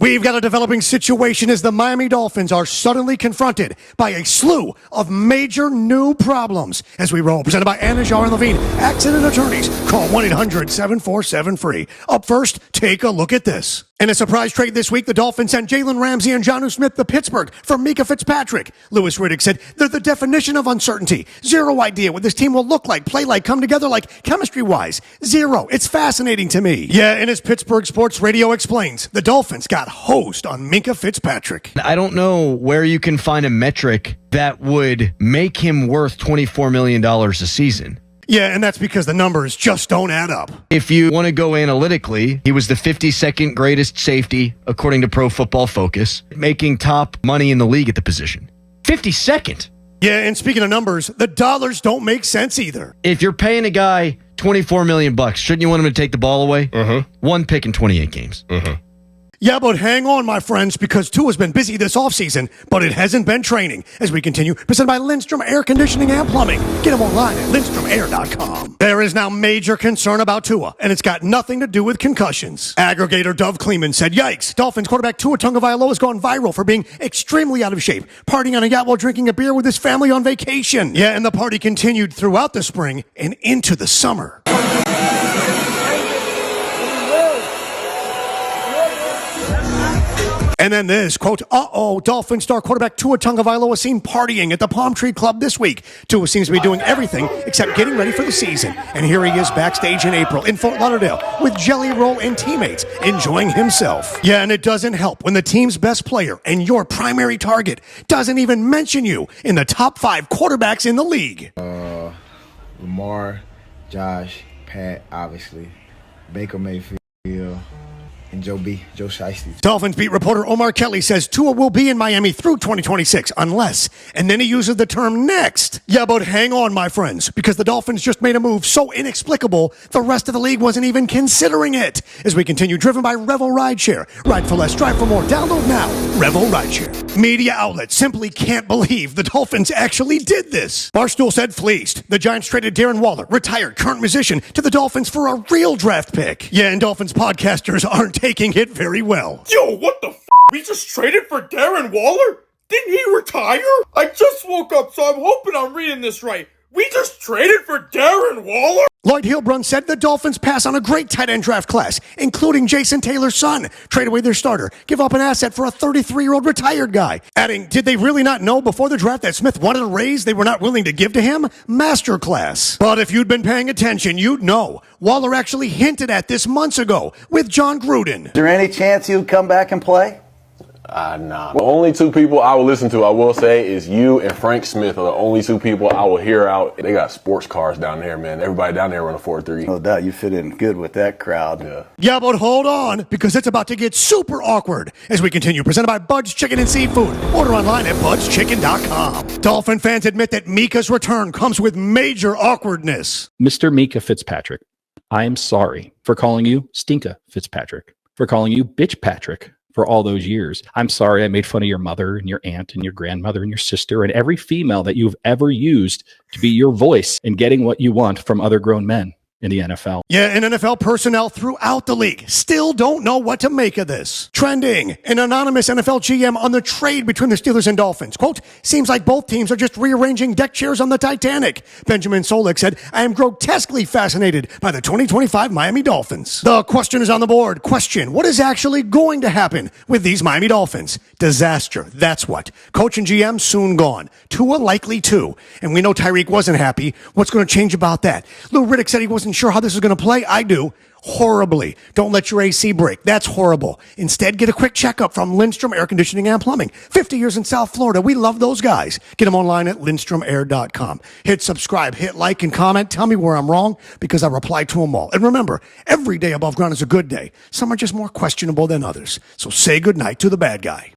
We've got a developing situation as the Miami Dolphins are suddenly confronted by a slew of major new problems. As we roll, presented by Anajar and Levine, accident attorneys. Call 1-800-747-FREE. Up first, take a look at this. In a surprise trade this week, the Dolphins sent Jalen, Ramsey, and Jonnu Smith to Pittsburgh for Minkah Fitzpatrick. Lewis Riddick said they're the definition of uncertainty. Zero idea what this team will look like, play like, come together like, chemistry-wise. Zero. It's fascinating to me. Yeah, and as Pittsburgh Sports Radio explains, the Dolphins got hosed on Minkah Fitzpatrick. I don't know where you can find a metric that would make him worth $24 million a season. Yeah, and that's because the numbers just don't add up. If you want to go analytically, he was the 52nd greatest safety, according to Pro Football Focus, making top money in the league at the position. 52nd. Yeah, and speaking of numbers, the dollars don't make sense either. If you're paying a guy $24 million, shouldn't you want him to take the ball away? One pick in 28 games. Yeah, but hang on, my friends, because Tua's been busy this offseason, but it hasn't been training. As we continue, presented by Lindstrom Air Conditioning and Plumbing. Get them online at lindstromair.com. There is now major concern about Tua, and it's got nothing to do with concussions. Aggregator Dove Kleeman said, yikes, Dolphins quarterback Tua Tagovailoa has gone viral for being extremely out of shape, partying on a yacht while drinking a beer with his family on vacation. Yeah, and the party continued throughout the spring and into the summer. And then this, quote, Dolphin star quarterback Tua Tagovailoa seen partying at the Palm Tree Club this week. Tua seems to be doing everything except getting ready for the season. And here he is backstage in April in Fort Lauderdale with Jellyroll and teammates enjoying himself. Yeah, and it doesn't help when the team's best player and your primary target doesn't even mention you in the top 5 quarterbacks in the league. Lamar, Josh, Pat, obviously, Baker Mayfield, and Joe Shiesty. Dolphins beat reporter Omar Kelly says Tua will be in Miami through 2026 unless, and then he uses the term next. Yeah, but hang on, my friends, because the Dolphins just made a move so inexplicable the rest of the league wasn't even considering it. As we continue, driven by Revel Rideshare. Ride for less, drive for more. Download now. Revel Rideshare. Media outlets simply can't believe the Dolphins actually did this. Barstool said fleeced. The Giants traded Darren Waller, retired current musician, to the Dolphins for a real draft pick. Yeah, and Dolphins podcasters aren't taking it very well. Yo, what the f***? We just traded for Darren Waller? Didn't he retire? I just woke up, so I'm hoping I'm reading this right. We just traded for Darren Waller? Lloyd Hilbrun said the Dolphins pass on a great tight end draft class, including Jason Taylor's son, trade away their starter, give up an asset for a 33-year-old retired guy. Adding, did they really not know before the draft that Smith wanted a raise they were not willing to give to him? Masterclass. But if you'd been paying attention, you'd know. Waller actually hinted at this months ago with John Gruden. Is there any chance you'd come back and play? Nah. The only 2 people I will listen to, I will say, is you and Frank Smith are the only 2 people I will hear out. They got sports cars down there, man. Everybody down there run a 4.3. No doubt you fit in good with that crowd. Yeah, but hold on, because it's about to get super awkward. As we continue, presented by Bud's Chicken and Seafood. Order online at budschicken.com. Dolphin fans admit that Minkah's return comes with major awkwardness. Mr. Minkah Fitzpatrick, I am sorry for calling you Stinka Fitzpatrick, for calling you Bitch Patrick. For all those years. I'm sorry I made fun of your mother and your aunt and your grandmother and your sister and every female that you've ever used to be your voice in getting what you want from other grown men in the NFL. Yeah, and NFL personnel throughout the league still don't know what to make of this. Trending, an anonymous NFL GM on the trade between the Steelers and Dolphins. Quote, seems like both teams are just rearranging deck chairs on the Titanic. Benjamin Solak said, I am grotesquely fascinated by the 2025 Miami Dolphins. The question is on the board. Question, what is actually going to happen with these Miami Dolphins? Disaster, that's what. Coach and GM soon gone. Tua likely too. And we know Tyreek wasn't happy. What's going to change about that? Lou Riddick said he wasn't sure how this is going to play. I do. Horribly. Don't let your AC break. That's horrible. Instead, get a quick checkup from Lindstrom Air Conditioning and Plumbing. 50 years in South Florida. We love those guys. Get them online at lindstromair.com. Hit subscribe, hit like, and comment. Tell me where I'm wrong because I reply to them all. And remember, every day above ground is a good day. Some are just more questionable than others. So say goodnight to the bad guy.